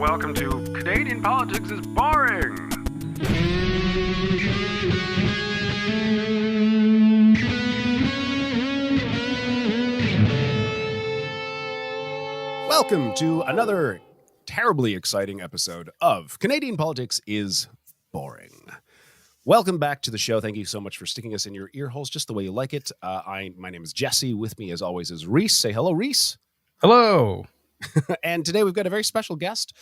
welcome to Canadian Politics is Boring. Welcome to another terribly exciting episode of Canadian Politics is Boring. Welcome back to the show. Thank you so much for sticking us in your ear holes just the way you like it. My name is Jesse. With me, as always, is Reese. Say hello, Reese. Hello. And today we've got a very special guest,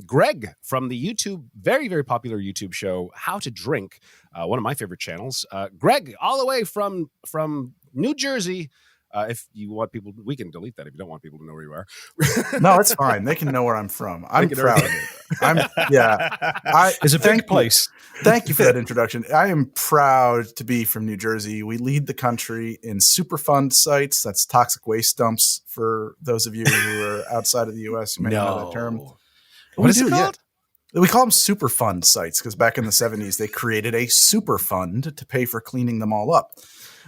Greg from the very, very popular YouTube show, How to Drink, one of my favorite channels. Greg, all the way from New Jersey. If you want people, we can delete that if you don't want people to know where you are. No, it's fine. They can know where I'm from. I'm proud of it. It's a big place. Thank you for that introduction. I am proud to be from New Jersey. We lead the country in Superfund sites. That's toxic waste dumps for those of you who are outside of the U.S. You may not know that term. What is it called? Yeah. We call them Superfund sites because back in the 70s, they created a super fund to pay for cleaning them all up.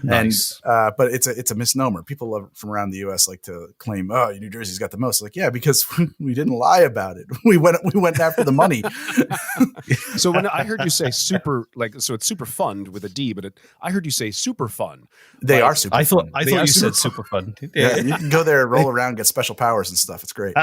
Nice. And but it's a misnomer. People from around the U.S. like to claim, "Oh, New Jersey's got the most." Like, yeah, because we didn't lie about it. We went after the money. So when I heard you say super, so it's super fund with a D, but I heard you say super fun. They are super. I thought you said fun. super fun. Yeah, you can go there, roll around, get special powers and stuff. It's great.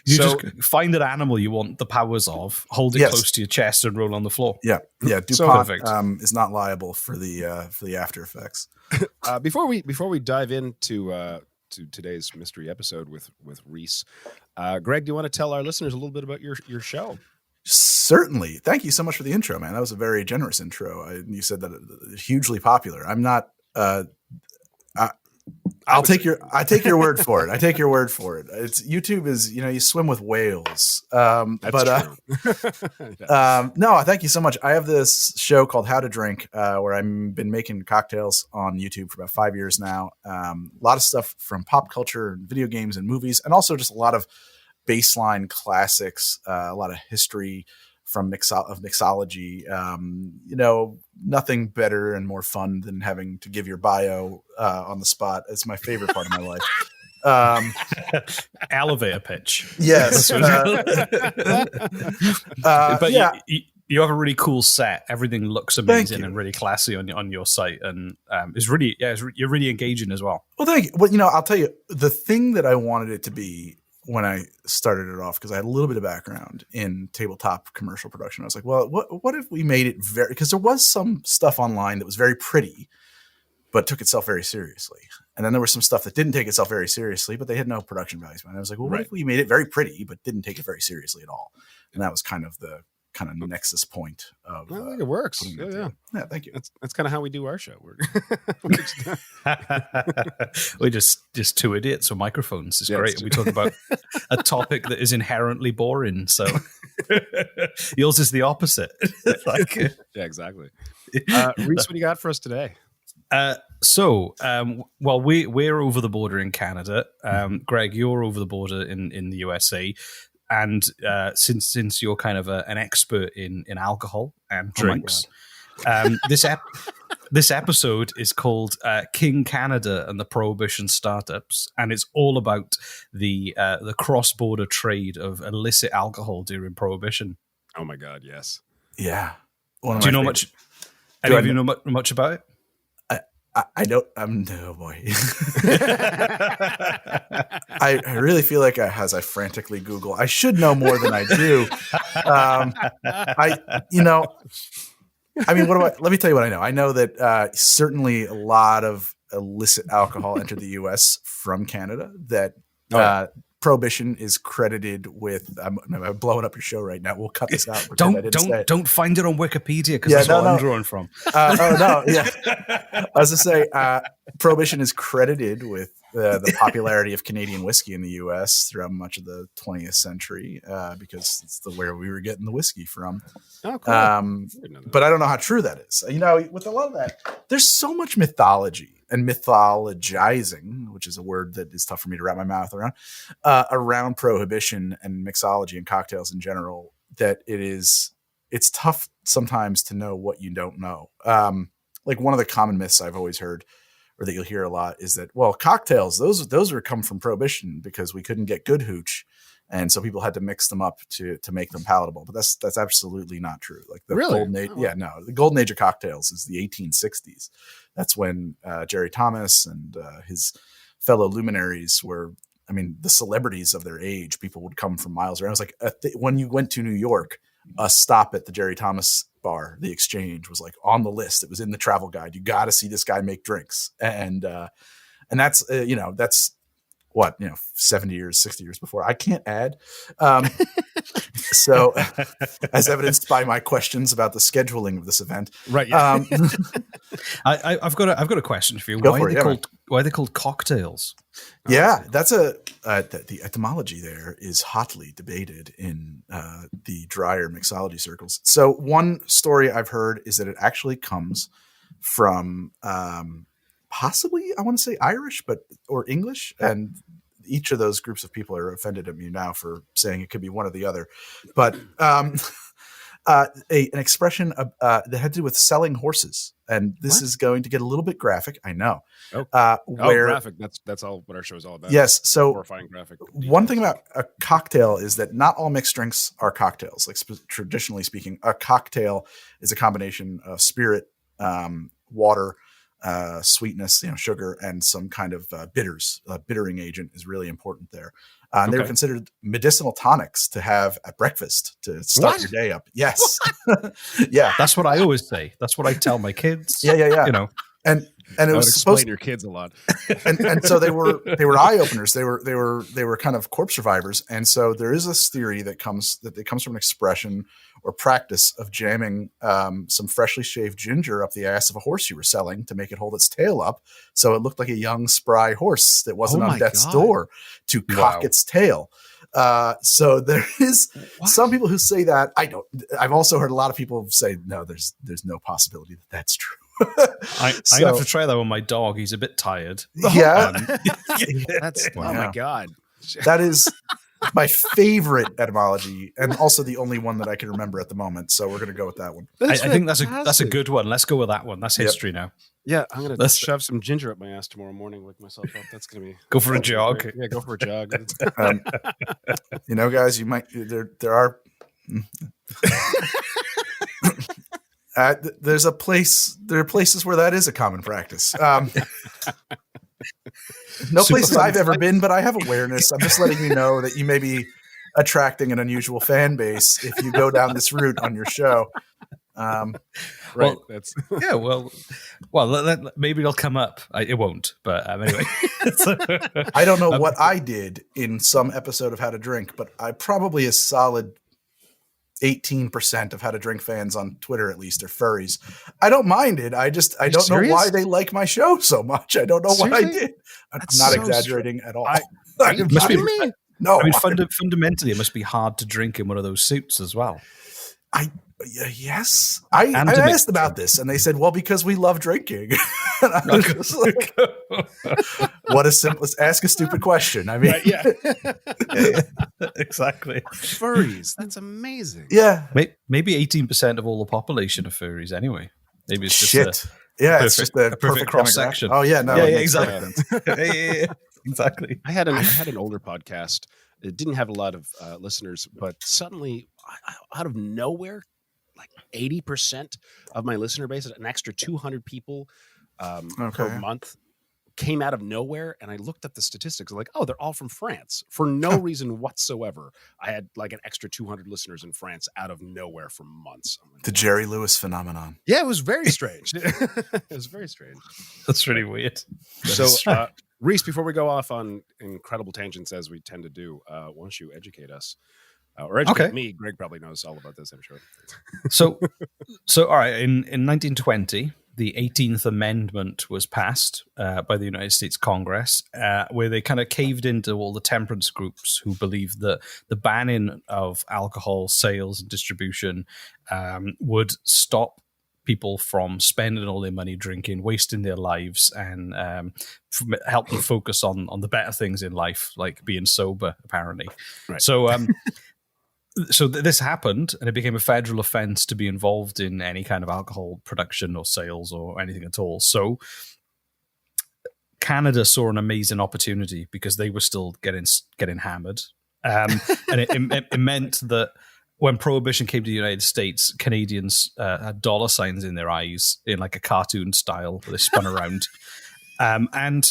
Just find an animal you want the powers of, hold it close to your chest, and roll on the floor. Yeah. DuPont is not liable for the after effects. Before we dive into to today's mystery episode with Reese, Greg, do you want to tell our listeners a little bit about your show? Certainly. Thank you so much for the intro, man. That was a very generous intro. You said that hugely popular. I'm not. I take your word for it. I take your word for it. It's YouTube is, you swim with whales. That's true. No, thank you so much. I have this show called How to Drink, where I've been making cocktails on YouTube for about 5 years now. A lot of stuff from pop culture and video games and movies, and also just a lot of baseline classics, a lot of history from mixology. Nothing better and more fun than having to give your bio on the spot. It's my favorite part of my life. Elevator pitch. Yes. But yeah. You have a really cool set. Everything looks amazing and really classy on your site, and it's really you're really engaging as well. Well, thank you. Well, I'll tell you the thing that I wanted it to be when I started it off, because I had a little bit of background in tabletop commercial production. I was like, well, what if we made it because there was some stuff online that was very pretty, but took itself very seriously. And then there was some stuff that didn't take itself very seriously, but they had no production values. And I was like, well, what if we made it very pretty, but didn't take it very seriously at all? And that was kind of the nexus point of. I think it works. Yeah, thank you. That's kind of how we do our show. We're just two idiots with microphones. It's great. We talk about a topic that is inherently boring. So yours is the opposite. Yeah, exactly. Reese, what do you got for us today? We're over the border in Canada. Greg, you're over the border in the USA. And since you're kind of an expert in alcohol and drinks, this episode is called King Canada and the Prohibition Startups, and it's all about the cross-border trade of illicit alcohol during Prohibition. Oh my God, yes. Yeah. Do you know much? Any of you know much about it? I don't. No boy. I really feel like as I frantically Google, I should know more than I do. Let me tell you what I know. I know that certainly a lot of illicit alcohol entered the U.S. from Canada. That Prohibition is credited with. I'm blowing up your show right now. We'll cut this out. Don't find it on Wikipedia because that's what I'm drawing from. I was to say, Prohibition is credited with the popularity of Canadian whiskey in the U.S. throughout much of the 20th century because it's where we were getting the whiskey from. Oh, cool. But I don't know how true that is. With a lot of that, there's so much mythology and mythologizing, which is a word that is tough for me to wrap my mouth around Prohibition and mixology and cocktails in general, that it's tough sometimes to know what you don't know. One of the common myths I've always heard, or that you'll hear a lot, is that, well, cocktails, those come from Prohibition because we couldn't get good hooch. and so people had to mix them up to make them palatable. But that's absolutely not true. Like the Really? golden age, the golden age of cocktails is the 1860s. That's when Jerry Thomas and his fellow luminaries were. I mean, the celebrities of their age. People would come from miles around. It was like when you went to New York, a stop at the Jerry Thomas bar, the Exchange, was like on the list. It was in the travel guide. You got to see this guy make drinks, and that's that's what 70 years, 60 years before. I can't add. So, as evidenced by my questions about the scheduling of this event, right? Yeah. I've got a question for you. Why are they called cocktails? Yeah, that's the etymology there is hotly debated in the drier mixology circles. So one story I've heard is that it actually comes from possibly, I want to say Irish, or English, and each of those groups of people are offended at me now for saying it could be one or the other. But an expression that had to do with selling horses, and this is going to get a little bit graphic. I know. Graphic. That's all what our show is all about. Yes. So horrifying graphic. One thing about a cocktail is that not all mixed drinks are cocktails. Like traditionally speaking, a cocktail is a combination of spirit, water, sweetness, sugar, and some kind of bitters. Bittering agent is really important there. And they were considered medicinal tonics to have at breakfast to start your day up. Yes. Yeah. That's what I always say. That's what I tell my kids. Yeah. And it was supposed to your kids a lot. and so they were eye openers. They were kind of corpse survivors. And so there is this theory that comes from an expression or practice of jamming some freshly shaved ginger up the ass of a horse you were selling to make it hold its tail up, so it looked like a young spry horse that wasn't on death's door to cock its tail. So there is some people who say that. I've also heard a lot of people say no. There's no possibility that that's true. I have to try that with my dog. He's a bit tired. Yeah. That's oh my God. That is my favorite etymology, and also the only one that I can remember at the moment. So we're going to go with that one. I think that's a good one. Let's go with that one. That's history now. Yeah, I'm going to shove some ginger up my ass tomorrow morning, wake myself up. That's going to be go for a jog. Yeah, go for a jog. Guys, you might there are. There are places where that is a common practice. No places I've ever been, but I have awareness. I'm just letting you know that you may be attracting an unusual fan base if you go down this route on your show. Right. Well, maybe it'll come up. It won't, but anyway. I don't know what I did in some episode of How to Drink, but I probably a solid 18% of How to Drink fans on Twitter, at least, are furries. I don't mind it. I don't know why they like my show so much. I don't know what I did. I'm not exaggerating at all. No. I mean, fundamentally, it must be hard to drink in one of those suits as well. Yes. I asked about this, and they said, well, because we love drinking. And I was just like, what a simplest, ask a stupid question. I mean, right, yeah. Exactly. Furries. That's amazing. Yeah. Maybe 18% of all the population are furries anyway. Maybe it's just it's just a perfect cross section. Oh, yeah. No, exactly. Exactly. I had an older podcast. It didn't have a lot of listeners, but suddenly, out of nowhere, like 80% of my listener base, an extra 200 people per month, came out of nowhere. And I looked at the statistics. I'm like, oh, they're all from France for no reason whatsoever. I had like an extra 200 listeners in France out of nowhere for months. Like, the Jerry Lewis phenomenon. Yeah, it was very strange. It was very strange. That's really weird. So, Reese, before we go off on incredible tangents as we tend to do, why don't you educate us? Or educate me. Greg probably knows all about this, I'm sure. So all right, in 1920, the 18th Amendment was passed by the United States Congress, where they kind of caved into all the temperance groups who believed that the banning of alcohol sales and distribution would stop people from spending all their money drinking, wasting their lives, and help them focus on the better things in life, like being sober, apparently. Right. So this happened, and it became a federal offense to be involved in any kind of alcohol production or sales or anything at all. So Canada saw an amazing opportunity because they were still getting hammered. And it meant that when Prohibition came to the United States, Canadians had dollar signs in their eyes in like a cartoon style. They spun around, and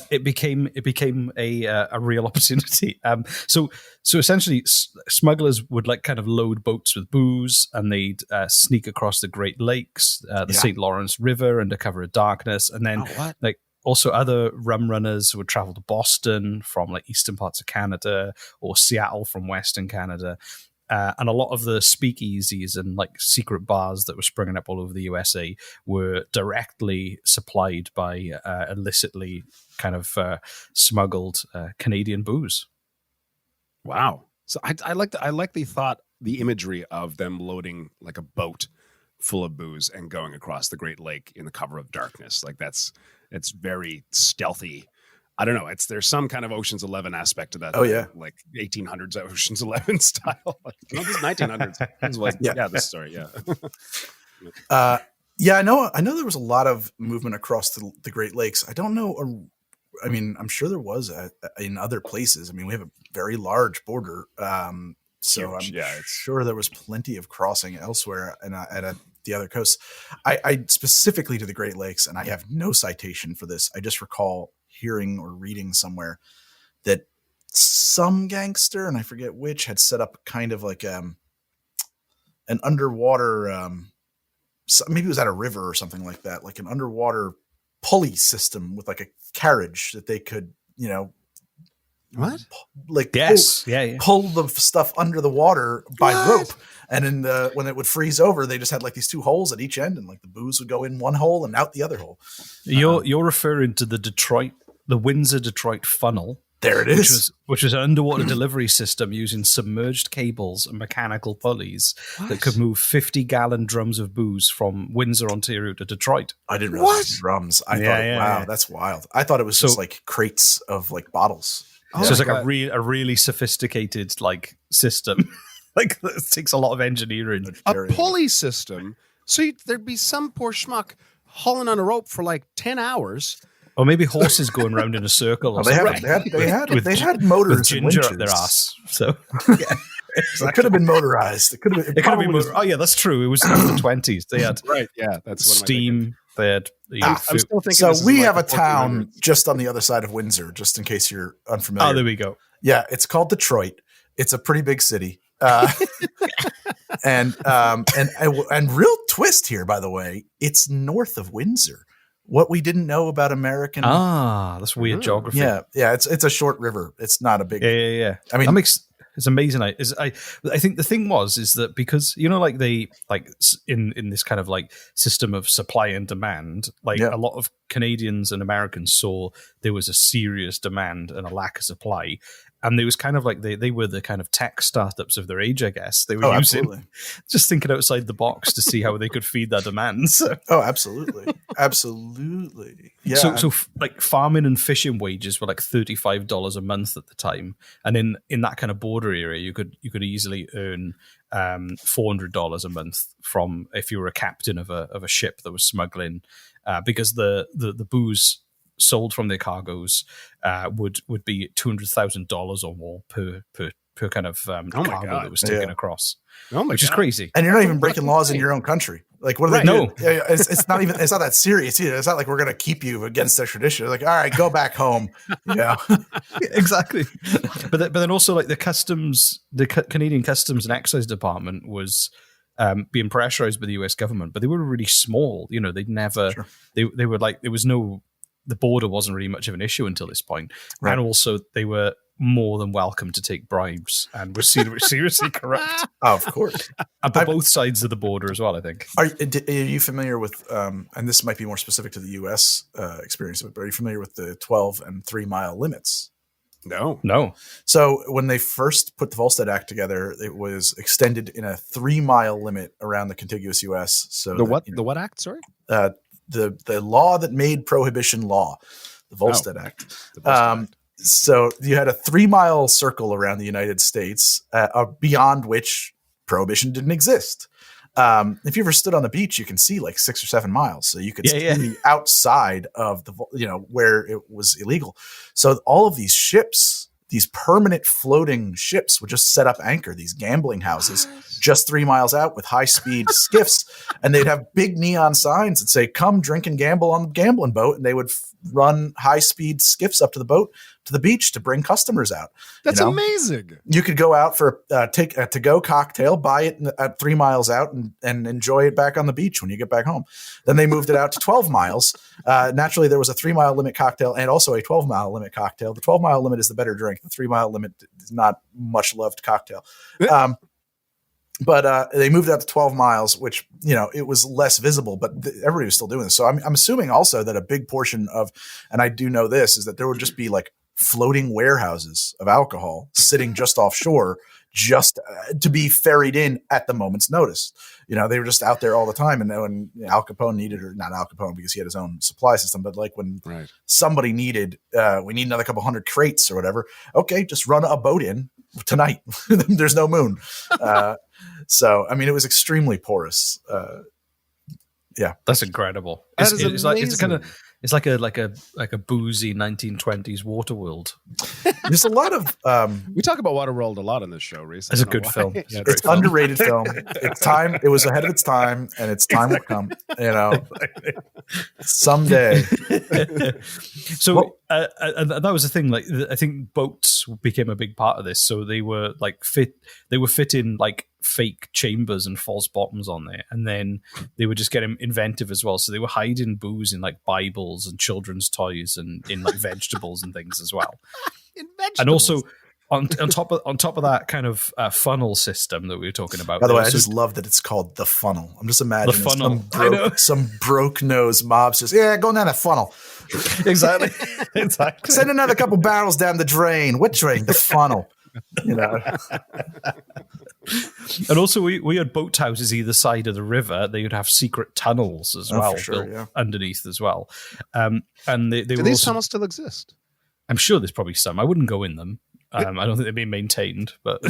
it became a real opportunity. So essentially, smugglers would like kind of load boats with booze, and they'd sneak across the Great Lakes, the St. Lawrence River, under cover of darkness, and then like. Also, other rum runners would travel to Boston from like eastern parts of Canada, or Seattle from western Canada. And a lot of the speakeasies and like secret bars that were springing up all over the USA were directly supplied by illicitly kind of smuggled Canadian booze. Wow. So I like the imagery of them loading like a boat full of booze and going across the Great Lake in the cover of darkness. Like it's very stealthy. I don't know. There's some kind of Ocean's 11 aspect to that. Oh yeah, like 1800s Ocean's 11 style. No, this is 1900s. This story. Yeah. I know there was a lot of movement across the Great Lakes. I don't know. I mean, I'm sure there was in other places. I mean, we have a very large border. So huge. I'm sure there was plenty of crossing elsewhere and at the other coasts. I specifically to the Great Lakes, and I have no citation for this. I just recall hearing or reading somewhere that some gangster, and I forget which, had set up kind of like an underwater, maybe it was at a river or something like that, like an underwater pulley system with like a carriage that they could, what? Like pull the stuff under the water by rope, and when it would freeze over, they just had like these two holes at each end, and like the booze would go in one hole and out the other hole. You're referring to the Windsor Detroit funnel. There it is, which was an underwater delivery system using submerged cables and mechanical pulleys that could move 50-gallon drums of booze from Windsor, Ontario to Detroit. I didn't realize it was drums. I thought, wow, that's wild. I thought it was just like crates of like bottles. So it's like a really sophisticated like system. Like it takes a lot of engineering. A pulley system. So there'd be some poor schmuck hauling on a rope for like 10 hours. Or maybe horses going around in a circle. Or they had motors with ginger up their ass. So it could have been motorized. It could have been. Oh yeah, that's true. It was in the 20s. They had that's steam. They had. I'm still thinking. So we have a town just on the other side of Windsor, just in case you're unfamiliar. Oh, there we go. Yeah, it's called Detroit. It's a pretty big city. And real twist here, by the way, it's north of Windsor. What we didn't know about American. That's weird geography. Yeah. It's a short river. It's not a big. Yeah. I mean, it's amazing. I think the thing is that because like they like in this kind of like system of supply and demand, like a lot of Canadians and Americans saw there was a serious demand and a lack of supply. And it was kind of like they were the kind of tech startups of their age, I guess. They were just thinking outside the box to see how they could feed their demands. Oh, absolutely. Absolutely. Yeah. So like farming and fishing wages were like $35 a month at the time. And in that kind of border area, you could easily earn $400 a month from if you were a captain of a ship that was smuggling, because the booze sold from their cargoes would be $200,000 or more per kind of cargo that was taken across, which is crazy. And you're not even breaking laws in your own country. Like, what are they doing? No, it's not that serious either. It's not like we're going to keep you against their tradition. Like, all right, go back home. Exactly. But then also like the Canadian Customs and Excise Department was being pressurized by the US government, but they were really small. They'd never, they were like, the border wasn't really much of an issue until this point. Right. And also they were more than welcome to take bribes and were seriously corrupt. Oh, of course. But both sides of the border as well, I think. Are you familiar with, and this might be more specific to the U.S. Experience, but are you familiar with the 12 and 3 mile limits? No. So when they first put the Volstead Act together, it was extended in a 3 mile limit around the contiguous U.S. So the what act? Sorry? The law that made Prohibition law, the Volstead Act. The Volstead Act. So you had a 3 mile circle around the United States, beyond which Prohibition didn't exist. If you ever stood on the beach, you can see like 6 or 7 miles. So you could see outside of where it was illegal. So all of these ships these permanent floating ships would just set up anchor, these gambling houses just 3 miles out with high-speed skiffs, and they'd have big neon signs that say, come drink and gamble on the gambling boat, and they would run high-speed skiffs up to the boat, to the beach to bring customers out. That's amazing. You could go out for take a to-go cocktail, buy it at 3 miles out, and enjoy it back on the beach when you get back home. Then they moved it out to 12 miles. Naturally, there was a 3-mile limit cocktail and also a 12-mile limit cocktail. The 12-mile limit is the better drink. The 3-mile limit is not much loved cocktail. But they moved it out to 12 miles, which, it was less visible, but everybody was still doing this. So I'm assuming also that a big portion of, and I do know this, is that there would just be like floating warehouses of alcohol sitting just offshore, just to be ferried in at the moment's notice. They were just out there all the time. And then when Al Capone needed, or not Al Capone because he had his own supply system, but like when somebody needed, we need another couple hundred crates or whatever. Okay, just run a boat in tonight. There's no moon. So, I mean, it was extremely porous. Yeah, that's incredible. It's like a boozy 1920s Waterworld. There's a lot of we talk about Waterworld a lot on this show, Reese. It's a good film. Yeah, it's underrated film. It's time. It was ahead of its time, and its time will come. Someday. So that was the thing. Like, I think boats became a big part of this. So they were fitting like fake chambers and false bottoms on there, and then they were just getting inventive as well. So they were hiding booze in like Bibles and children's toys and in like vegetables and things as well. And also on top of that kind of funnel system that we were talking about. By the way, I just love that it's called the funnel. I'm just imagining the funnel. Some broke nose mobs just go down that funnel. Exactly. Send another couple barrels down the drain. What drain? The funnel. And also we had boat houses either side of the river. They would have secret tunnels as well, built underneath as well. And they do were these tunnels still exist? I'm sure there's probably some. I wouldn't go in them. I don't think they're being maintained, but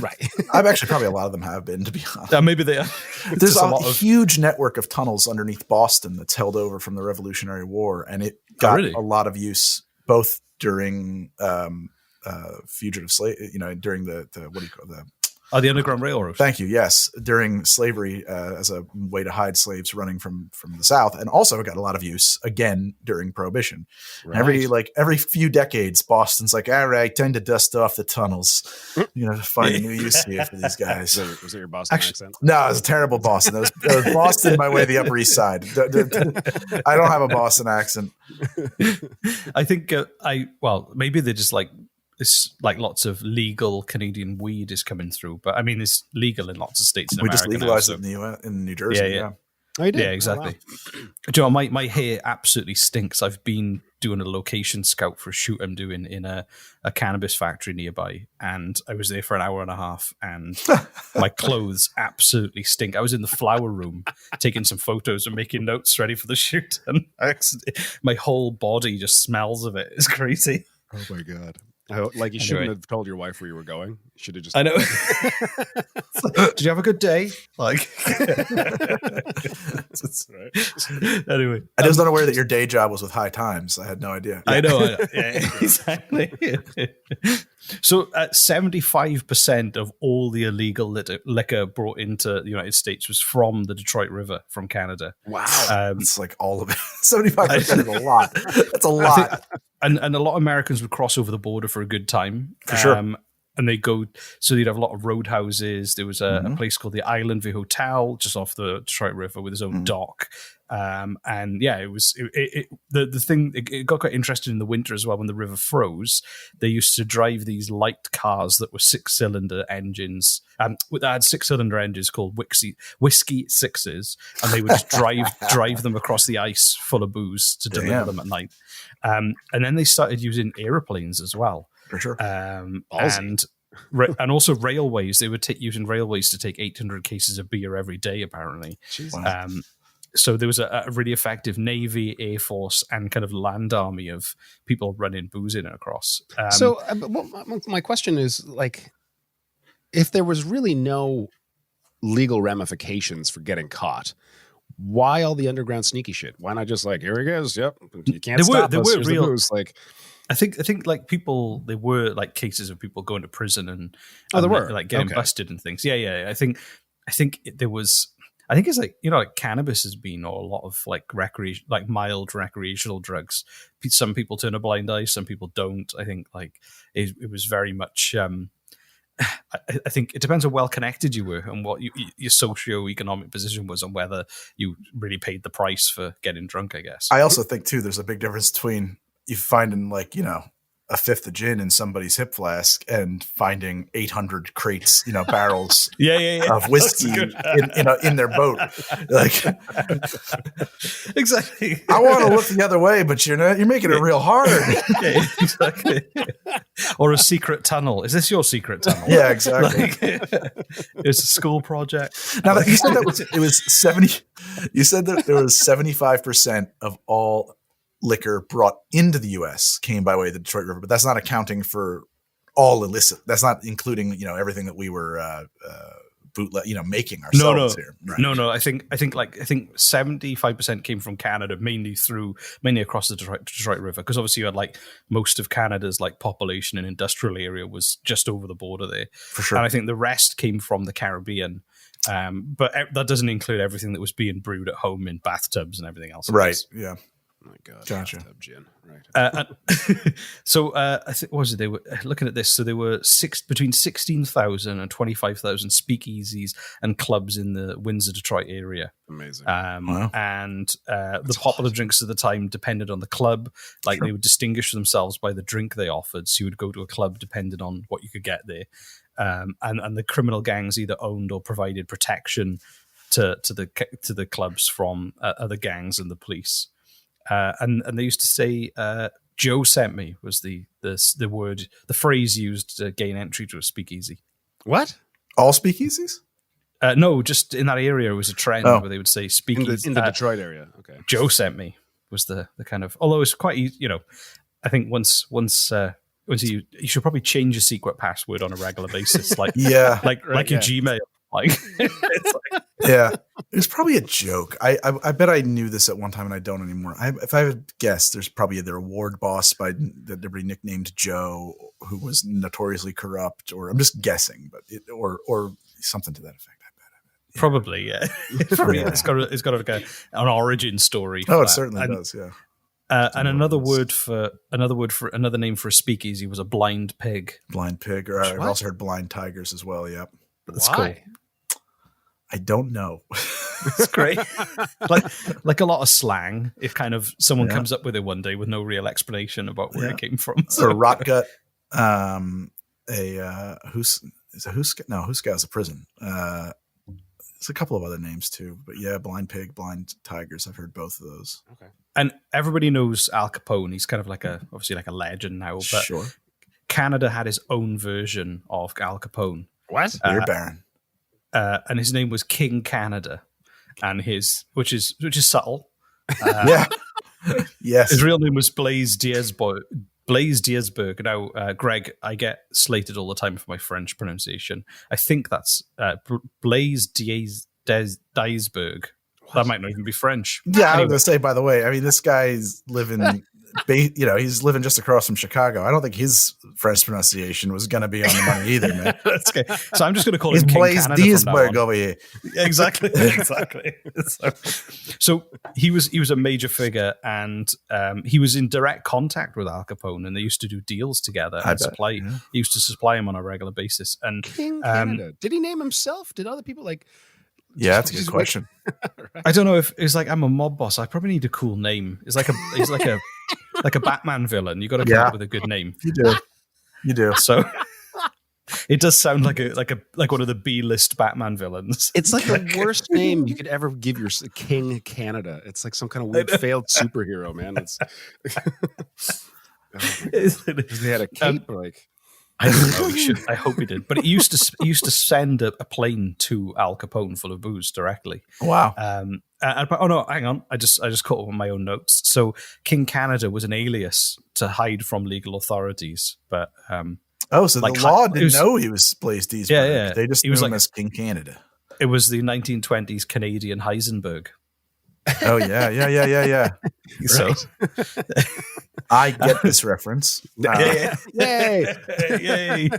I've actually probably a lot of them have been, to be honest. Maybe they are. There's a huge network of tunnels underneath Boston that's held over from the Revolutionary War, and it got a lot of use both during fugitive slave, during the what do you call the Underground Railroad. Thank you. Yes, during slavery as a way to hide slaves running from the South, and also got a lot of use again during Prohibition. Right. Every few decades, Boston's like, all right, time to dust off the tunnels. To find a new use here for these guys. Was it your Boston accent? No, it was a terrible Boston. It was Boston by way of the Upper East Side. I don't have a Boston accent. I think maybe they're just like. It's like lots of legal Canadian weed is coming through, but I mean, it's legal in lots of states in America. We just legalized it in New Jersey. Yeah. Oh, you did? Yeah, exactly. Oh, wow. Do you know, my hair absolutely stinks. I've been doing a location scout for a shoot I'm doing in a cannabis factory nearby, and I was there for an hour and a half, and my clothes absolutely stink. I was in the flower room taking some photos and making notes ready for the shoot, and my whole body just smells of it. It's crazy. Oh my God. Like you shouldn't have told your wife where you were going. You should have just. I know. Did you have a good day? Like, that's right. Anyway, I was not aware that your day job was with High Times. I had no idea. I know. Yeah, exactly. So, 75% of all the illegal liquor brought into the United States was from the Detroit River, from Canada. Wow, it's like all of it. 75% is a lot. That's a lot. And a lot of Americans would cross over the border for a good time. For sure. And they go, so you'd have a lot of roadhouses. There was a place called the Island View Hotel just off the Detroit River with its own dock. And yeah, it got quite interesting in the winter as well when the river froze. They used to drive these light cars that were 6-cylinder engines. That had 6-cylinder engines called Whiskey Sixes, and they would just drive them across the ice full of booze to deliver them at night. And then they started using airplanes as well. For sure. And also railways. They would using railways to take 800 cases of beer every day, apparently. So there was a really effective Navy, Air Force, and kind of land army of people running booze in and across. My question is, like, if there was really no legal ramifications for getting caught, why all the underground sneaky shit? Why not just like, here he goes? Yep, you can't stop us. Here's the booze. Like, I think like people, there were like cases of people going to prison and there were like getting busted and things. Yeah. I think there was. I think it's like, like cannabis has been, or a lot of like mild recreational drugs. Some people turn a blind eye, some people don't. I think like it was very much. I think it depends on how well connected you were and what your socio-economic position was, and whether you really paid the price for getting drunk, I guess. I also think too, there's a big difference between you finding like, a fifth of gin in somebody's hip flask and finding 800 crates, barrels of whiskey in their boat. Like, exactly. I want to look the other way, but you're making it real hard. Yeah, exactly. Or a secret tunnel. Is this your secret tunnel? Yeah, exactly. It's a school project. Now, you said that it was 70. You said that there was 75% of all liquor brought into the U.S. came by way of the Detroit River, but that's not accounting for all illicit. That's not including everything that we were making ourselves here. Right. No. I think 75% came from Canada, mainly across the Detroit River, because obviously you had like most of Canada's like population and industrial area was just over the border there. For sure. And I think the rest came from the Caribbean. But that doesn't include everything that was being brewed at home in bathtubs and everything else. Right. Yeah. Oh my God, gotcha. Gin. Right. So I think what was it? They were looking at this. So there were between 16,000 and 25,000 speakeasies and clubs in the Windsor, Detroit area. Amazing. Wow. And the popular drinks at the time depended on the club. Like they would distinguish themselves by the drink they offered. So you would go to a club depending on what you could get there. And the criminal gangs either owned or provided protection to the clubs from other gangs and the police. And they used to say, "Joe sent me" was the phrase used to gain entry to a speakeasy. What? All speakeasies? No, just in that area it was a trend where they would say speakeasy in the Detroit area. Okay, Joe sent me was the kind of. Although it's quite easy, I think once you should probably change your secret password on a regular basis, like your Gmail. Like, it's like, yeah, it was probably a joke. I bet I knew this at one time and I don't anymore. If I would guess, there's probably their ward boss that everybody nicknamed Joe, who was notoriously corrupt, or I'm just guessing, but or something to that effect. I bet. Yeah. Probably, yeah. Probably, yeah. It's got like an origin story. Oh, it certainly does. Yeah. And another name for a speakeasy was a blind pig. Blind pig, or I've also heard blind tigers as well. Yep. That's cool. I don't know. It's great. like a lot of slang. If kind of someone comes up with it one day with no real explanation about where it came from. So rot gut. Huska is a prison. There's a couple of other names too, but yeah, blind pig, blind tigers. I've heard both of those. Okay. And everybody knows Al Capone. He's kind of obviously like a legend now. But sure. Canada had his own version of Al Capone. What? Beer Baron. And his name was King Canada, and which is subtle. Yeah. Yes. His real name was Blaise Diazberg. Now, Greg, I get slated all the time for my French pronunciation. I think that's Blaise Diazberg. That might not even be French. Yeah, anyway. I was going to say, by the way, I mean, this guy's living... he's living just across from Chicago. I don't think his French pronunciation was going to be on the money either, man. That's okay. So I'm just going to call him King Blaise Canada Diazberg over here. Exactly. So he was a major figure, and he was in direct contact with Al Capone, and they used to do deals together and supply. Yeah. He used to supply him on a regular basis. And King Canada. Did he name himself? Did other people like? Yeah, that's a good question. Right. I don't know if it's like I'm a mob boss. I probably need a cool name. He's like a Batman villain. You got to come up with a good name. You do. So it does sound like one of the B-list Batman villains. It's like the worst name you could ever give your King Canada. It's like some kind of weird failed superhero, man. They had a cape like. I don't know. I hope he did. But he used to send a plane to Al Capone full of booze directly. Wow. Oh no, hang on. I just caught up on my own notes. So King Canada was an alias to hide from legal authorities. But so the law didn't know he was Blaise Diazberg. Yeah. They just knew him as King Canada. It was the 1920s Canadian Heisenberg. Oh yeah. So I get this reference. Yay! Yay!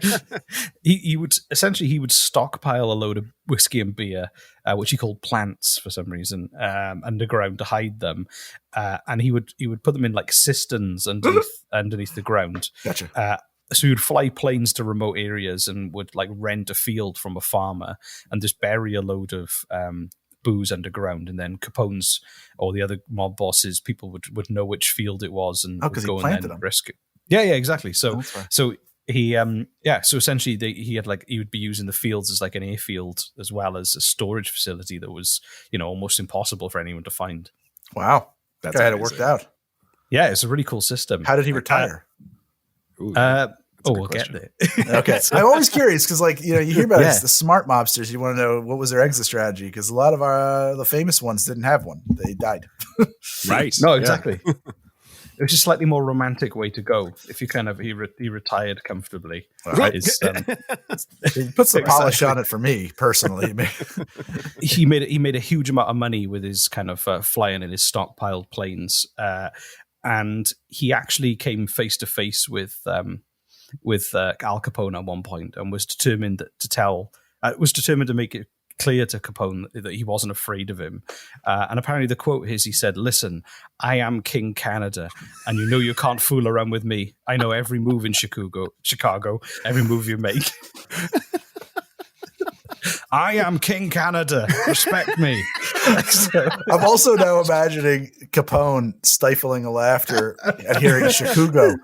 He would stockpile a load of whiskey and beer, which he called plants for some reason, underground to hide them, and he would put them in like cisterns underneath the ground. Gotcha. So he would fly planes to remote areas and would like rent a field from a farmer and just bury a load of booze underground, and then Capone's or the other mob bosses, people would know which field it was and would go and then risk it. Yeah, exactly. So he so essentially he would be using the fields as like an airfield as well as a storage facility that was, you know, almost impossible for anyone to find. Wow, that guy had it worked out. Yeah, it's a really cool system. How did he retire? We'll get there. Okay. I'm always curious because, like, you know, you hear about it, the smart mobsters. You want to know what was their exit strategy, because a lot of the famous ones didn't have one. They died. Right. No, exactly. It was a slightly more romantic way to go. If you kind of he retired comfortably, right? He puts the polish on it for me personally. He made a huge amount of money with his kind of flying in his stockpiled planes, and he actually came face to face with Al Capone at one point, and was determined to make it clear to Capone that he wasn't afraid of him. And apparently the quote is, he said, "Listen, I am King Canada, and you know you can't fool around with me. I know every move in Chicago, every move you make." I am King Canada. Respect me. I'm also now imagining Capone stifling a laughter at hearing Chicago.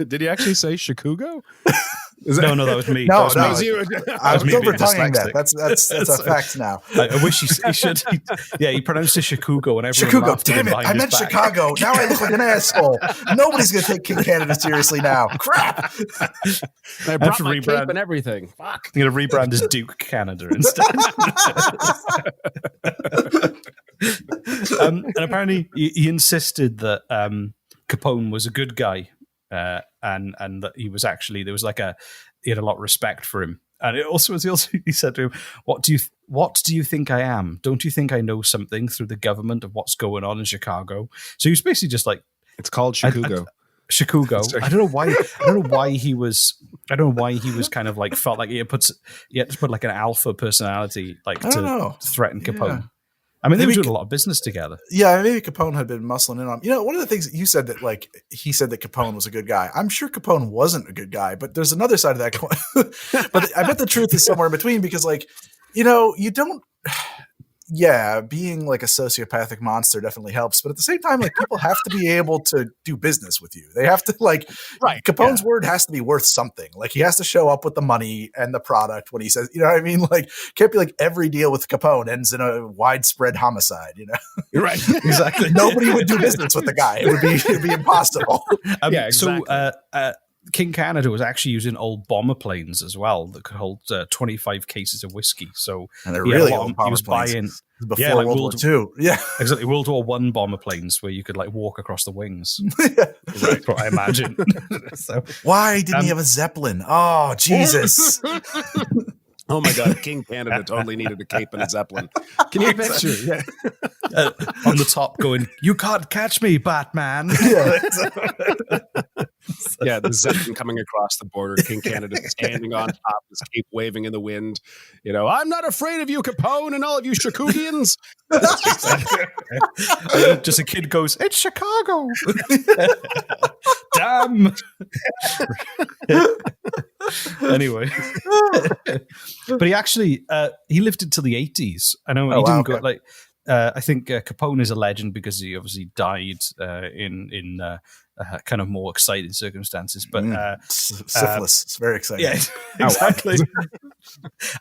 Did he actually say Chicago? No, that was me. No, that was me. I was over-tonguing that. That's a fact now. I wish he should. He pronounced it Chicago, and everyone Chicago. laughed at him Damn it! I meant back. Chicago. Now I look like an asshole. Nobody's going to take King Canada seriously now. Crap. I brought my cape and everything. Fuck. I'm going to rebrand as Duke Canada instead. And apparently he insisted that Capone was a good guy, and that he was actually, he had a lot of respect for him. And he said to him, what do you think I am? Don't you think I know something through the government of what's going on in Chicago? So he was basically just like, it's called Chicago. Chicago. I don't know why he was kind of like felt like he had to put like an alpha personality like to threaten Capone. Yeah. I mean, they were doing a lot of business together. Yeah, maybe Capone had been muscling in on him. You know, one of the things that you said that, like, he said that Capone was a good guy. I'm sure Capone wasn't a good guy, but there's another side of that coin. But I bet the truth is somewhere in between, because, like, you know, you don't. Yeah, being like a sociopathic monster definitely helps, but at the same time, like, people have to be able to do business with you. They have to, like, right. Capone's word has to be worth something. Like, he has to show up with the money and the product when he says, you know what I mean? Like, can't be like every deal with Capone ends in a widespread homicide, you know? Right. Exactly. Nobody would do business with the guy. It would be impossible. Yeah, exactly. So, King Canada was actually using old bomber planes as well that could hold 25 cases of whiskey. So and they're really old bomber he was planes. buying before like World War II. Yeah, exactly. World War I bomber planes where you could like walk across the wings. That's what I imagine. So, why didn't he have a Zeppelin? Oh, Jesus. Oh my God, King Canada totally needed a cape and a Zeppelin. Can you picture? Yeah. On the top going, "You can't catch me, Batman." Yeah, the Zeppelin coming across the border, King Canada standing on top, his cape waving in the wind. You know, "I'm not afraid of you, Capone, and all of you Chicagoans." Just a kid goes, "It's Chicago." Damn. Anyway, but he actually he lived until the 80s. I know he didn't go like. I think Capone is a legend because he obviously died in kind of more exciting circumstances. But syphilis, it's very exciting. Yeah, exactly.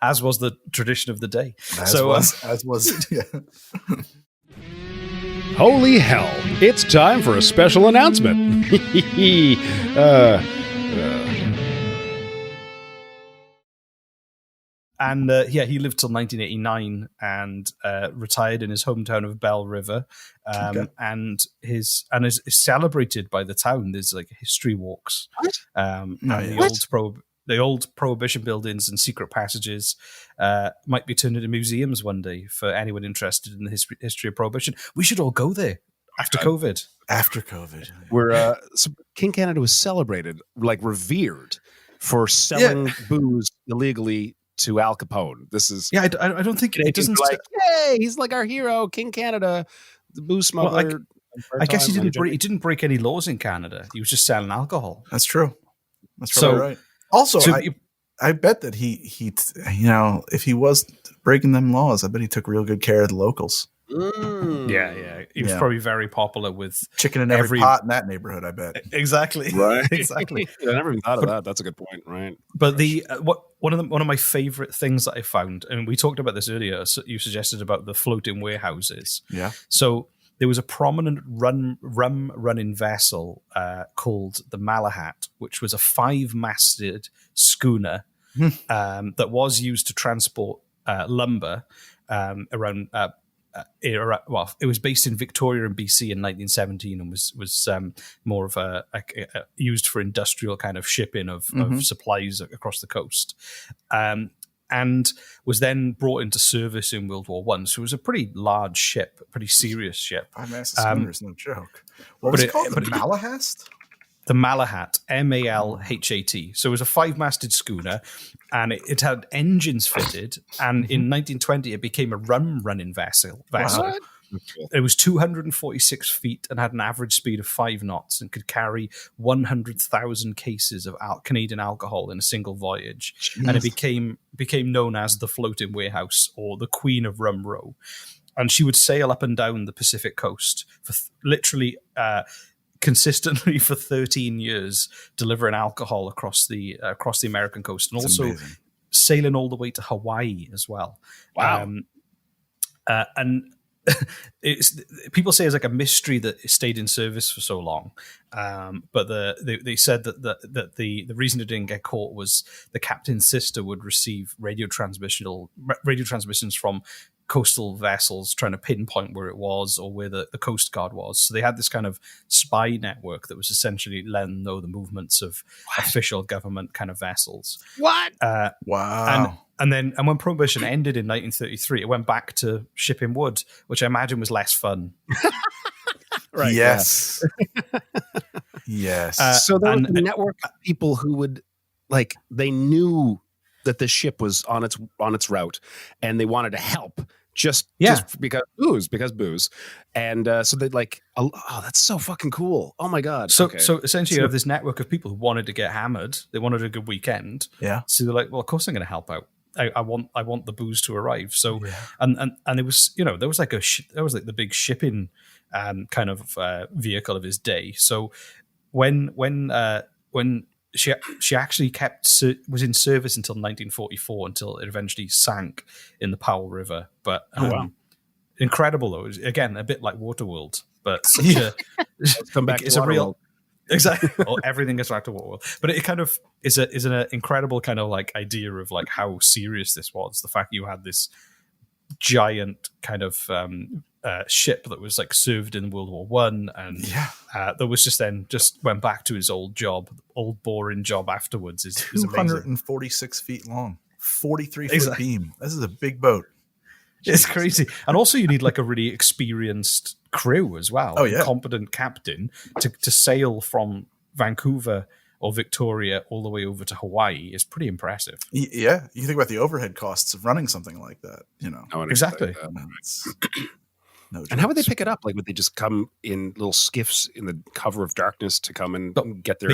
As was the tradition of the day. As was. Yeah. Holy hell! It's time for a special announcement. And he lived till 1989 and retired in his hometown of Bell River, and is celebrated by the town. There's like history walks. the old Prohibition buildings and secret passages might be turned into museums one day for anyone interested in the history of Prohibition. We should all go there after COVID. After COVID. Where so King Canada was celebrated, like revered, for selling booze illegally to Al Capone. This is I don't think it doesn't like, hey, he's like our hero, King Canada, the booze smuggler. I guess he didn't break any laws in Canada. He was just selling alcohol. That's true. That's probably right. Also, I bet that he if he was breaking them laws, I bet he took real good care of the locals. Yeah. He was probably very popular with chicken in every pot in that neighborhood, I bet. Exactly. Right. Exactly. I never even thought of that. That's a good point, right? But one of my favorite things that I found, and we talked about this earlier, so you suggested about the floating warehouses. Yeah. So there was a prominent rum running vessel called the Malahat, which was a 5-masted schooner that was used to transport lumber around. It was based in Victoria in BC in 1917 and was more of a used for industrial kind of shipping of supplies across the coast. And was then brought into service in World War I. So it was a pretty large ship, a pretty serious ship. 5-masted schooner is no joke. What was it called? The Malahast? The Malahat, Malhat. So it was a 5-masted schooner, and it had engines fitted. And in 1920, it became a rum running vessel. What? It was 246 feet and had an average speed of 5 knots and could carry 100,000 cases of Canadian alcohol in a single voyage. Jeez. And it became known as the Floating Warehouse or the Queen of Rum Row. And she would sail up and down the Pacific coast for literally consistently for 13 years, delivering alcohol across the American coast, and That's also amazing. Sailing all the way to Hawaii as well. Wow. And people say it's like a mystery that it stayed in service for so long, but they said that the reason it didn't get caught was the captain's sister would receive radio transmissions from coastal vessels trying to pinpoint where it was or where the Coast Guard was. So they had this kind of spy network that was essentially letting them know the movements of official government kind of vessels. What? Wow. And when Prohibition ended in 1933, it went back to shipping wood, which I imagine was less fun. Right. Yes. Yes. So there was a network of people who would, like, they knew that the ship was on its route, and they wanted to help just because booze. And so they'd like, oh, that's so fucking cool. Oh my God. So essentially you have this network of people who wanted to get hammered. They wanted a good weekend. Yeah. So they're like, well, of course I'm going to help out. I want the booze to arrive. So, and it was, there was like the big shipping kind of vehicle of his day. So when she actually was in service until 1944, until it eventually sank in the Powell River. But incredible though. It was, again, a bit like Waterworld, but Let's come back. it's to a real. Waterworld. Exactly. Everything gets back to Waterworld. But it kind of is an incredible kind of like idea of like how serious this was. The fact you had this giant kind of ship that was like served in World War One, and that was just went back to his old boring job afterwards. Is 246 feet long, 43-foot beam. This is a big boat. It's crazy. And also you need like a really experienced crew as well. Oh, yeah. A competent captain to sail from Vancouver or Victoria all the way over to Hawaii is pretty impressive. Yeah. You think about the overhead costs of running something like that, Exactly. No and how would they pick it up? Like, would they just come in little skiffs in the cover of darkness to come and get their...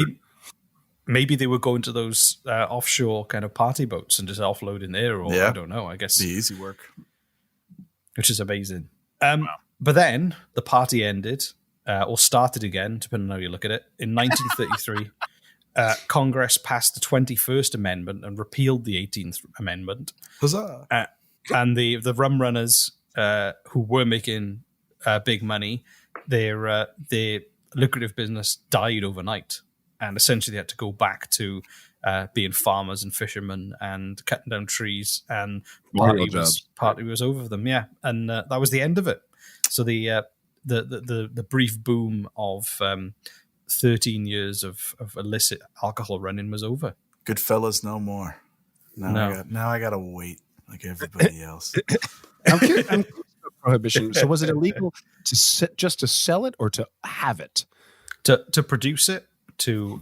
Maybe they were going to those offshore kind of party boats and just offload in there, or I don't know, I guess. The easy work. Which is amazing. But then the party ended, or started again, depending on how you look at it. In 1933, Congress passed the 21st Amendment and repealed the 18th Amendment. Huzzah! And the rum runners who were making big money, their lucrative business died overnight. And essentially they had to go back to being farmers and fishermen and cutting down trees, and party was over for them. Yeah. And that was the end of it. So the brief boom of 13 years of illicit alcohol running was over. Goodfellas, no more. Now I gotta wait like everybody else. I'm curious about Prohibition. So was it illegal just to sell it or to have it? To produce it, to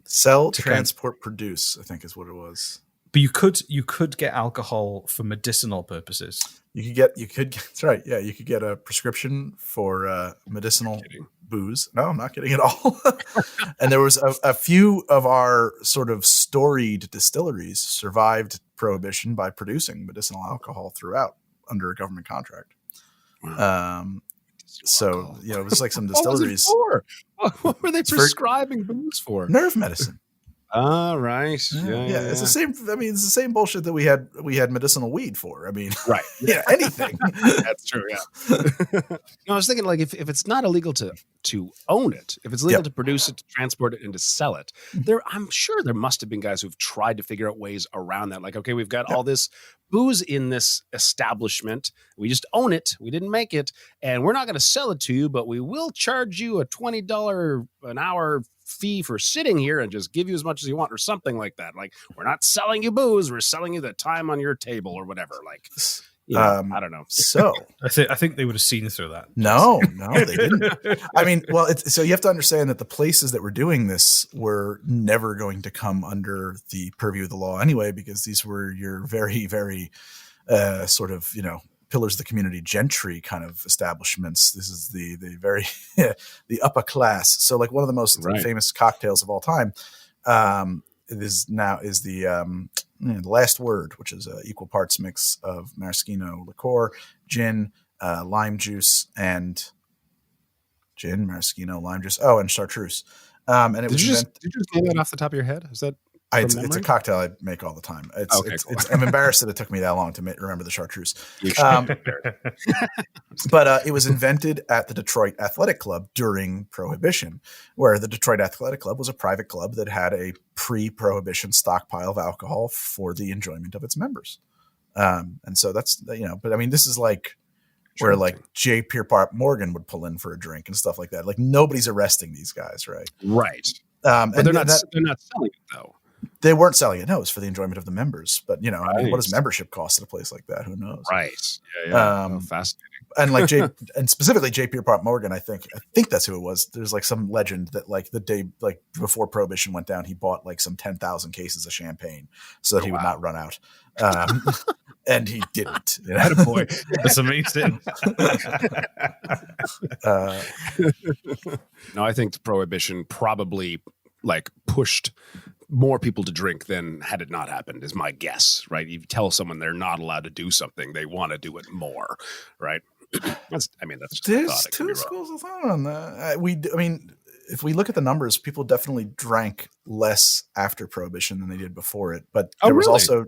sell, transport, produce, I think is what it was. But you could get alcohol for medicinal purposes. That's right. Yeah, you could get a prescription for medicinal booze. No, I'm not kidding at all. And there was a few of our sort of storied distilleries survived Prohibition by producing medicinal alcohol throughout under a government contract. So, it was like some distilleries. What were they prescribing booze for? Nerve medicine. All right. Yeah. It's the same. I mean, it's the same bullshit that we had medicinal weed for. I mean, right. Yeah, anything. That's true. Yeah. I was thinking like if it's not illegal to own it, if it's legal to produce it, to transport it, and to sell it, I'm sure there must have been guys who've tried to figure out ways around that. Like, okay, we've got all this booze in this establishment. We just own it. We didn't make it, and we're not going to sell it to you, but we will charge you a $20 an hour fee for sitting here and just give you as much as you want or something like that. Like, we're not selling you booze, we're selling you the time on your table or whatever. Like, I don't know. So I think they would have seen through that. No, they didn't. I mean, so you have to understand that the places that were doing this were never going to come under the purview of the law anyway, because these were your very, very sort of, pillars of the community gentry kind of establishments. This is the very the upper class. So like one of the most famous cocktails of all time is the Last Word, which is an equal parts mix of maraschino liqueur, gin, lime juice, and and chartreuse. And it did you just name that off the top of your head? Is that it's a cocktail I make all the time. Cool. I'm embarrassed that it took me that long to remember the chartreuse. But it was invented at the Detroit Athletic Club during Prohibition, where the Detroit Athletic Club was a private club that had a pre-Prohibition stockpile of alcohol for the enjoyment of its members. And so that's, but I mean, this is like where like J. Pierpont Morgan would pull in for a drink and stuff like that. Like nobody's arresting these guys, right? Right. But they're not selling it though. They weren't selling it. No, it was for the enjoyment of the members. But I mean, what does membership cost at a place like that? Who knows? Right. Yeah. Fascinating. And like and specifically J. Pierpont Morgan, I think that's who it was. There's like some legend that like the day like before Prohibition went down, he bought like some 10,000 cases of champagne so that he would not run out. And he didn't. Boy, that's amazing. No, I think Prohibition probably like pushed more people to drink than had it not happened is my guess, right? You tell someone they're not allowed to do something, they want to do it more, right? That's there's two schools of thought on that. I mean, if we look at the numbers, people definitely drank less after Prohibition than they did before it. But there was also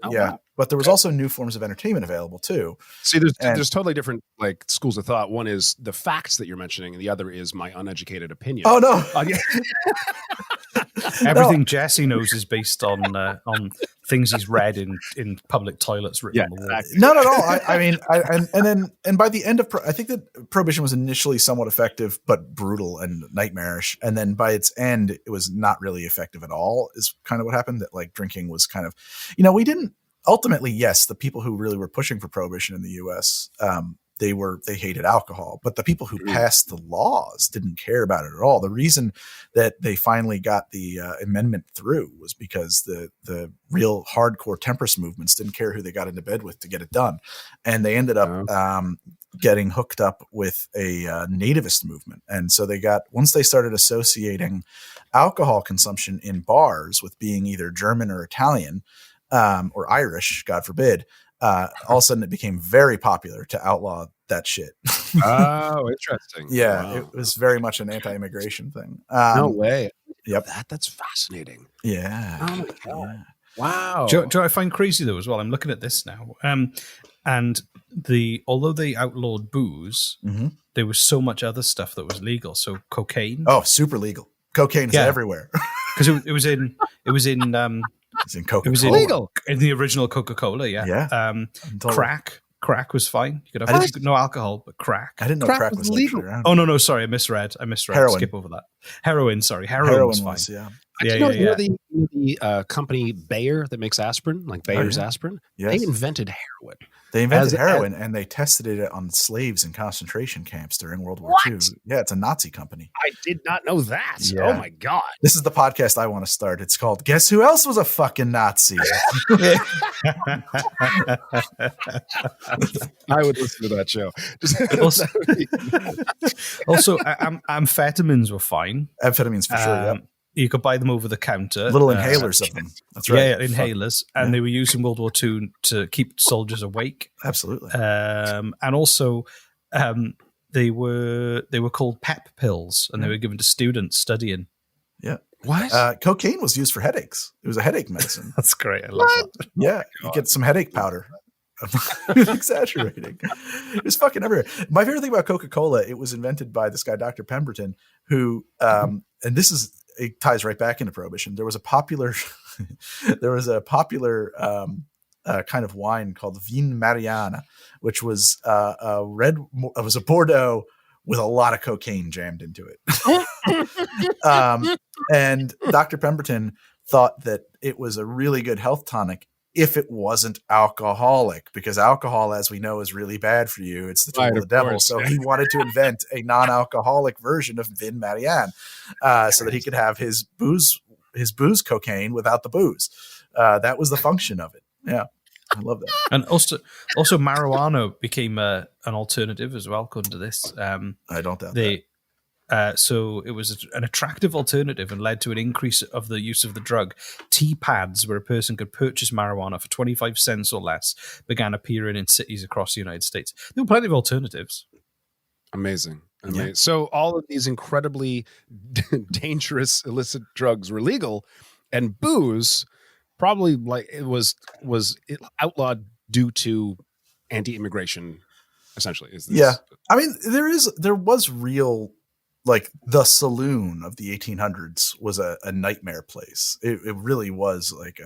but there was also new forms of entertainment available too. See, there's totally different like schools of thought. One is the facts that you're mentioning, and the other is my uneducated opinion. Oh no. Everything Jesse knows is based on things he's read in public toilets written on the wall. Exactly. Not at all. I mean, and by the end of, I think that Prohibition was initially somewhat effective, but brutal and nightmarish. And then by its end, it was not really effective at all. Is kind of what happened. That like drinking was kind of, we didn't ultimately. Yes, the people who really were pushing for Prohibition in the U.S. They hated alcohol, but the people who passed the laws didn't care about it at all. The reason that they finally got the amendment through was because the real hardcore temperance movements didn't care who they got into bed with to get it done. And they ended up getting hooked up with a nativist movement. And so once they started associating alcohol consumption in bars with being either German or Italian or Irish, God forbid, all of a sudden it became very popular to outlaw that shit. Oh, interesting. Yeah. Wow. It was very much an anti-immigration thing. No way. Yep. That's fascinating. Yeah. Oh my God. Yeah. Wow. Do you know what I find crazy though as well? I'm looking at this now. And although they outlawed booze, there was so much other stuff that was legal. So cocaine. Oh, super legal. Cocaine's everywhere. Because it was in it's in Coca-Cola. It was illegal in the original Coca-Cola. Yeah. Crack was fine. You could have no alcohol, but crack. I didn't know crack was legal. Oh no, sorry, I misread. Heroin. Skip over that. Heroin. Sorry, heroin was fine. Yeah, You know, yeah. the company Bayer that makes aspirin, like Bayer's yeah. aspirin, Yes. they invented heroin. They invented As- heroin and they tested it on slaves in concentration camps during World War II. Yeah, it's a Nazi company. I did not know that. Yeah. Oh my God. This is the podcast I want to start. It's called Guess Who Else Was a Fucking Nazi? I would listen to that show. Also, amphetamines were fine. Amphetamines for sure, yeah. You could buy them over the counter. Little inhalers of them. That's right. Yeah, inhalers. And they were used in World War II to keep soldiers awake. Absolutely. And also, they were called pep pills, and they were given to students studying. Yeah. What? Cocaine was used for headaches. It was a headache medicine. That's great. I love that. Yeah. You get some headache powder. I'm exaggerating. It was fucking everywhere. My favorite thing about Coca-Cola, it was invented by this guy, Dr. Pemberton, who, and it ties right back into Prohibition. There was a popular kind of wine called Vin Mariana, which was it was a Bordeaux with a lot of cocaine jammed into it. And Dr. Pemberton thought that it was a really good health tonic if it wasn't alcoholic, because alcohol, as we know, is really bad for you. It's the tool of the devil. Course. So he wanted to invent a non-alcoholic version of Vin Marianne, so that he could have his booze cocaine without the booze. That was the function of it. Yeah. I love that. And also marijuana became an alternative as well, according to this. I don't doubt that. So it was an attractive alternative and led to an increase of the use of the drug. Tea pads, where a person could purchase marijuana for 25 cents or less, began appearing in cities across the United States. There were plenty of alternatives. Amazing. Yeah. So all of these incredibly dangerous illicit drugs were legal, and booze probably was outlawed due to anti-immigration. Essentially, is this? Yeah. I mean, there was real. Like the saloon of the 1800s was a nightmare place. It really was like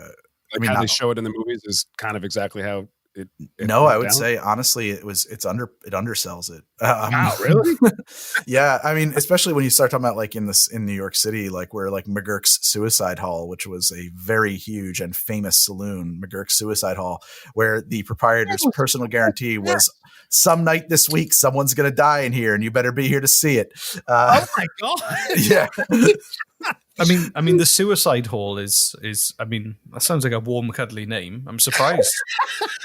how they show it in the movies is kind of exactly how it no, I would down? say honestly, it undersells it. Wow, really? Yeah, I mean, especially when you start talking about like in New York City, like where like McGurk's Suicide Hall, which was a very huge and famous saloon, McGurk's Suicide Hall, where the proprietor's personal guarantee was, some night this week, someone's going to die in here, and you better be here to see it. Oh my God! Yeah. I mean, the Suicide Hall is. I mean, that sounds like a warm, cuddly name. I'm surprised.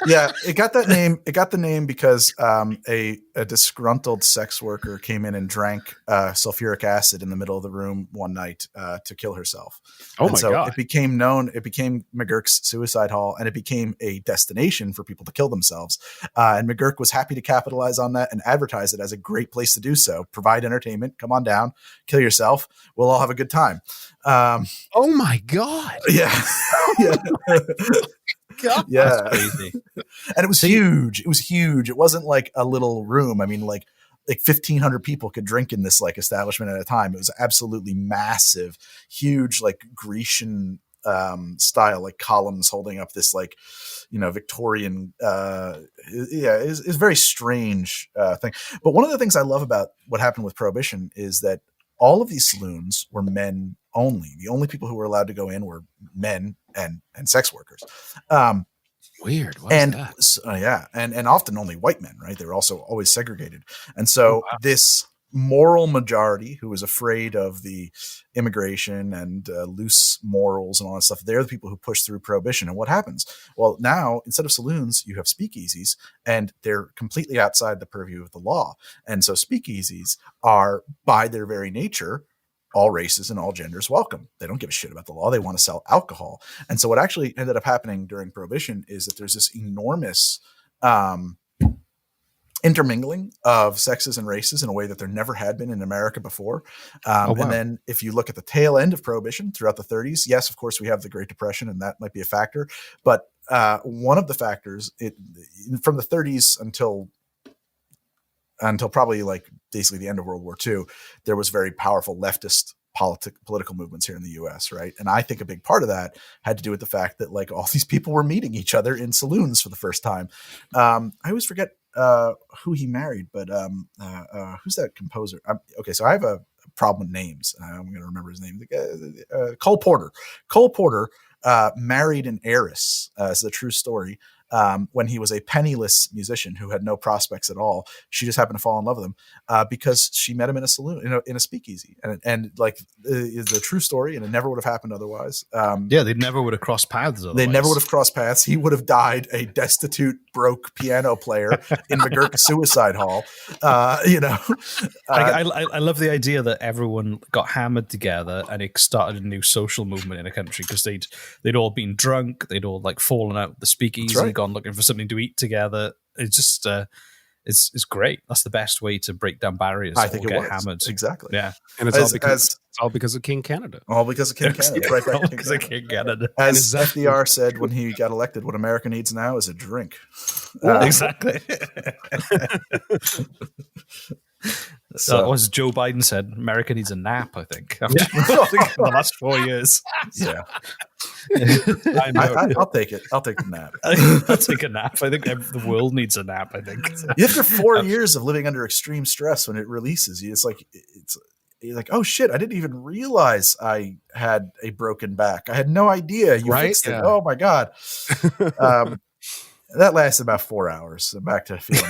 Yeah, it got that name. It got the name because a disgruntled sex worker came in and drank sulfuric acid in the middle of the room one night to kill herself. Oh and my so God! It became known. It became McGurk's Suicide Hall, and it became a destination for people to kill themselves. And McGurk was happy to capitalize on that and advertise it as a great place to do so. Provide entertainment. Come on down, kill yourself. We'll all have a good time. Oh my God! Yeah. Yeah. God. Yeah. That's crazy. And it was huge. It was huge. It wasn't like a little room. I mean, like 1,500 people could drink in this like establishment at a time. It was absolutely massive, huge, like Grecian style, like columns holding up this like, Victorian, is very strange thing. But one of the things I love about what happened with Prohibition is that all of these saloons were men only. The only people who were allowed to go in were men and sex workers. Weird. What And is that? yeah, and often only white men, right? They were also always segregated. And so this moral majority who was afraid of the immigration and loose morals and all that stuff, they're the people who push through Prohibition. And what happens? Well, now instead of saloons, you have speakeasies, and they're completely outside the purview of the law. And so speakeasies are, by their very nature, all races and all genders welcome. They don't give a shit about the law. They want to sell alcohol. And so what actually ended up happening during Prohibition is that there's this enormous intermingling of sexes and races in a way that there never had been in America before. And then if you look at the tail end of Prohibition throughout the 30s, yes, of course, we have the Great Depression, and that might be a factor. But one of the factors from the 30s until probably like basically the end of World War II, there was very powerful leftist political movements here in the US, right? And I think a big part of that had to do with the fact that like all these people were meeting each other in saloons for the first time. I always forget who he married, but who's that composer? Okay, so I have a problem with names. I'm going to remember his name. Cole Porter. Cole Porter married an heiress. It's a true story. When he was a penniless musician who had no prospects at all. She just happened to fall in love with him because she met him in a saloon, in a speakeasy. And like, it's a true story, and it never would have happened otherwise. They never would have crossed paths otherwise. They never would have crossed paths. He would have died a destitute, broke piano player in McGurk Suicide Hall. I love the idea that everyone got hammered together and it started a new social movement in a country because they'd all been drunk, they'd all like fallen out of the speakeasy, right, gone looking for something to eat together. It's just it's great. That's the best way to break down barriers. I think it get was hammered. Exactly. Yeah, and it's all because of King Canada. All because of King Canada. Right back to because of King Canada. As FDR said when he got elected, what America needs now is a drink. Exactly. So, as Joe Biden said, America needs a nap, I think. The last 4 years. Yeah. I'll take it. I'll take the nap. I'll take a nap. I think the world needs a nap, I think. After 4 years of living under extreme stress, when it releases, you're like, oh shit, I didn't even realize I had a broken back. I had no idea you fixed it. Oh my God. That lasted about 4 hours. So back to feeling.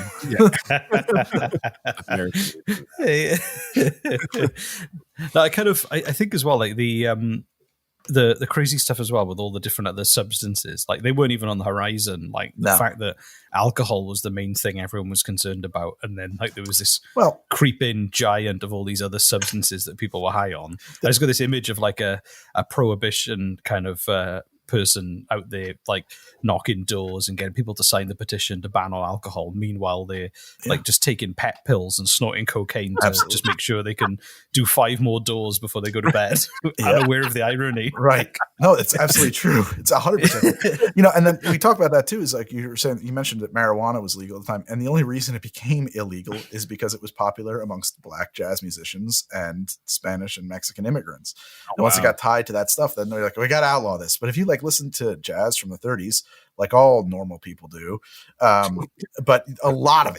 I think as well, like the crazy stuff as well with all the different other substances, like they weren't even on the horizon. Like the fact that alcohol was the main thing everyone was concerned about, and then like there was this creeping giant of all these other substances that people were high on. I just got this image of like a prohibition kind of person out there like knocking doors and getting people to sign the petition to ban all alcohol. Meanwhile, they're like just taking pet pills and snorting cocaine to just make sure they can do 5 more doors before they go to bed. Unaware of the irony. Right. No, it's absolutely true. It's 100%. And then we talk about that too, is like you were saying, you mentioned that marijuana was legal at the time. And the only reason it became illegal is because it was popular amongst Black jazz musicians and Spanish and Mexican immigrants. And once it got tied to that stuff, then they're like, we got to outlaw this. But if you listen to jazz from the 30s, like all normal people do, but a lot of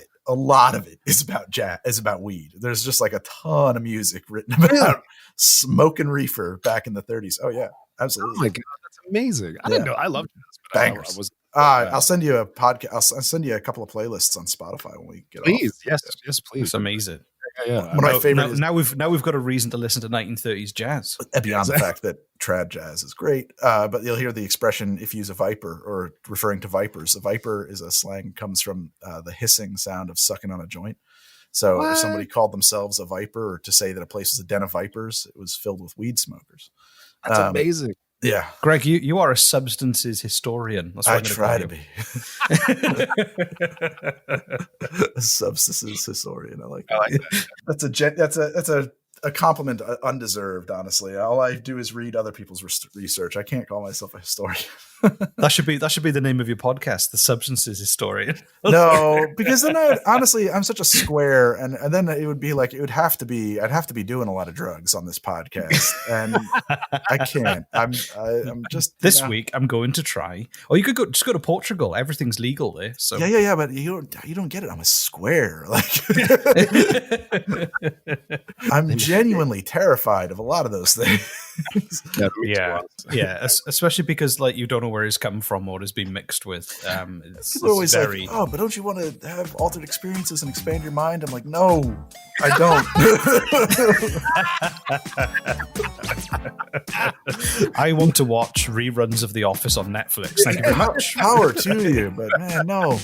it is about jazz, is about weed. There's just like a ton of music written about smoking reefer back in the 30s. Oh yeah, absolutely. Oh my God, that's amazing. I didn't know. I love jazz. Bangers. I'll send you a podcast. I'll send you a couple of playlists on Spotify when we get please. off. Yes, please. It's amazing. Yeah. One of my favorite. Now we've got a reason to listen to 1930s jazz. Beyond the fact that trad jazz is great, but you'll hear the expression "if you use a viper," or referring to vipers. A viper is a slang, comes from the hissing sound of sucking on a joint. So if somebody called themselves a viper, or to say that a place was a den of vipers, it was filled with weed smokers. That's amazing. Yeah, Greg, you are a substances historian. That's what I try to be. A substances historian. I like that. That's a compliment undeserved. Honestly, all I do is read other people's research. I can't call myself a historian. That should be the name of your podcast, The Substances Historian. No, because then honestly, I'm such a square, and then it would be like I'd have to be doing a lot of drugs on this podcast, and I can't. I'm just this week. I'm going to try. Or you could go to Portugal. Everything's legal there. So yeah. But you don't get it. I'm a square. Like I'm genuinely terrified of a lot of those things. Yeah. Especially because like you don't know where he's come from or has been mixed with. It's always very... like, oh, but don't you want to have altered experiences and expand your mind? I'm like, no, I don't. I want to watch reruns of The Office on Netflix. Thank you very much. Power to you, but man, no.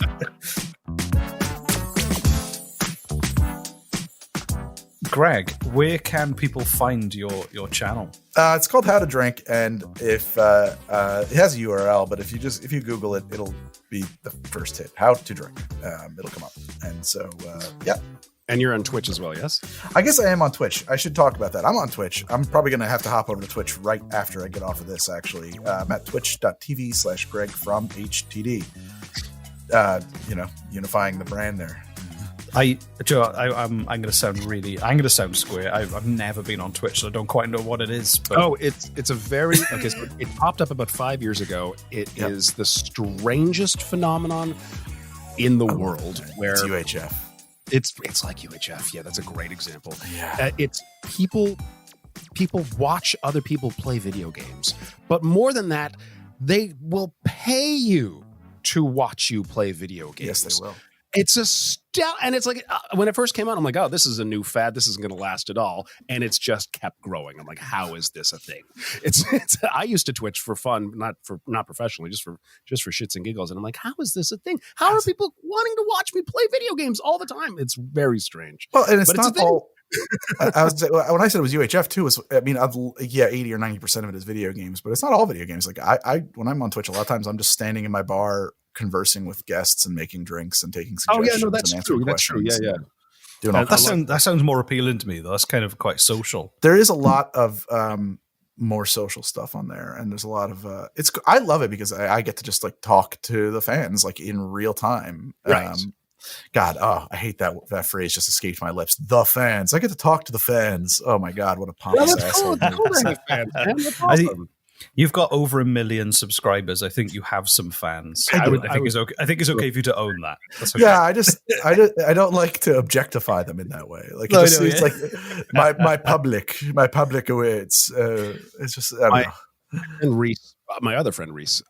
Greg, where can people find your channel? It's called How to Drink, and if it has a URL, but if you Google it, it'll be the first hit. How to Drink, it'll come up, and so yeah. And you're on Twitch as well, yes? I guess I am on Twitch. I should talk about that. I'm on Twitch. I'm probably going to have to hop over to Twitch right after I get off of this. Actually, I'm at twitch.tv/Greg from HTD. Unifying the brand there. I'm going to sound square. I've never been on Twitch, so I don't quite know what it is. But... it's a very okay. So it popped up about 5 years ago. It is the strangest phenomenon in the world. Where it's UHF. It's like UHF. Yeah, that's a great example. Yeah. It's people watch other people play video games, but more than that, they will pay you to watch you play video games. Yes, they will. It's and it's like when it first came out, I'm like, oh, this is a new fad. This isn't going to last at all, and it's just kept growing. I'm like, how is this a thing? It's I used to Twitch for fun, not professionally, just for shits and giggles, and I'm like, how is this a thing? How are people wanting to watch me play video games all the time? It's very strange. Well, and it's But not it's a thing. all. When I said it was UHF too, 80 or 90% of it is video games, but it's not all video games. Like I when I'm on Twitch, a lot of times I'm just standing in my bar conversing with guests and making drinks and taking suggestions. Oh yeah, no, that's and answering true. That's true. questions. Yeah. Doing all kinds of That sounds more appealing to me, though. That's kind of quite social. There is a lot of more social stuff on there, and there's a lot of I love it because I get to just like talk to the fans like in real time. Right. God, I hate that phrase just escaped my lips. The fans. I get to talk to the fans. Oh my God, what a pompous asshole. That's awesome. You've got over 1 million subscribers. I think you have some fans. I think it's okay. I think it's okay for you to own that. That's okay. Yeah, I don't like to objectify them in that way. Like it's like my public awaits. It's just I don't know. And Reese, my other friend Reese,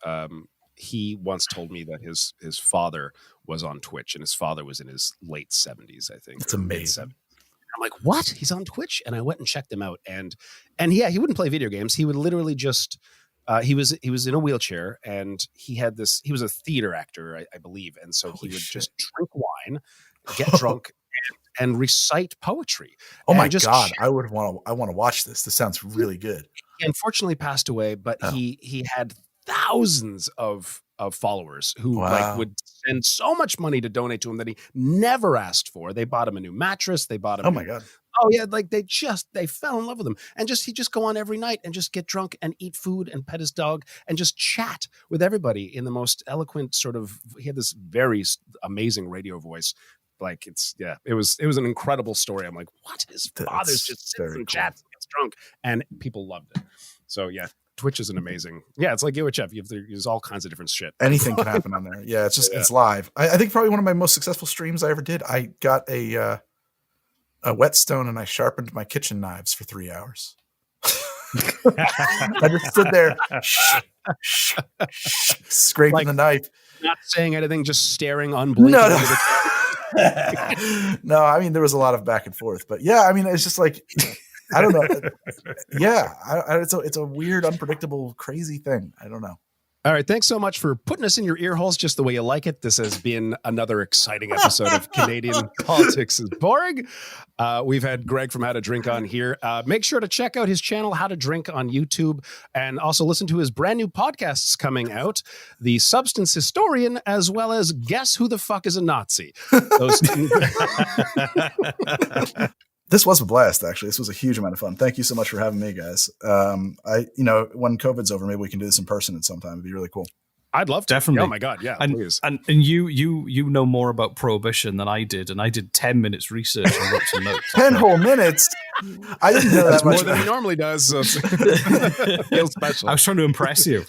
he once told me that his father was on Twitch, and his father was in his late 70s, I think. It's amazing. I'm like, what? He's on Twitch? And I went and checked him out, and yeah, he wouldn't play video games. He would literally just he was in a wheelchair, and he was a theater actor, I believe, and so he would just drink wine, get drunk, and recite poetry. Oh my God, I want to watch this. This sounds really good. He unfortunately passed away, but he had thousands of followers who would send so much money to donate to him that he never asked for. They bought him a new mattress. They bought him. Oh my God. Oh yeah, like they fell in love with him, and he'd just go on every night and just get drunk and eat food and pet his dog and just chat with everybody in the most eloquent sort of. He had this very amazing radio voice. Like it was an incredible story. I'm like, what? His father's just sits and chats and gets drunk, and people loved it. So yeah. Twitch is an amazing, it's like UHF. There's all kinds of different shit. Anything can happen on there. Yeah, it's just it's live. I think probably one of my most successful streams I ever did. I got a whetstone and I sharpened my kitchen knives for 3 hours. I just stood there, scraping the knife, not saying anything, just staring unblinking. No, I mean there was a lot of back and forth, but yeah, I mean it's just like. I don't know. Yeah, it's a weird, unpredictable, crazy thing. I don't know. All right, thanks so much for putting us in your ear holes just the way you like it. This has been another exciting episode of Canadian Politics is Boring. We've had Greg from How to Drink on here. Make sure to check out his channel, How to Drink on YouTube, and also listen to his brand new podcasts coming out, The Substance Historian, as well as Guess Who the Fuck is a Nazi. This was a blast, actually. This was a huge amount of fun. Thank you so much for having me, guys. When COVID's over, maybe we can do this in person at some time. It'd be really cool. I'd love to. Definitely. Oh my God, yeah, please. And you know more about Prohibition than I did, and I did 10 minutes research and wrote some notes. 10 whole minutes? I didn't know that much. More than he normally does. So feels special. I was trying to impress you.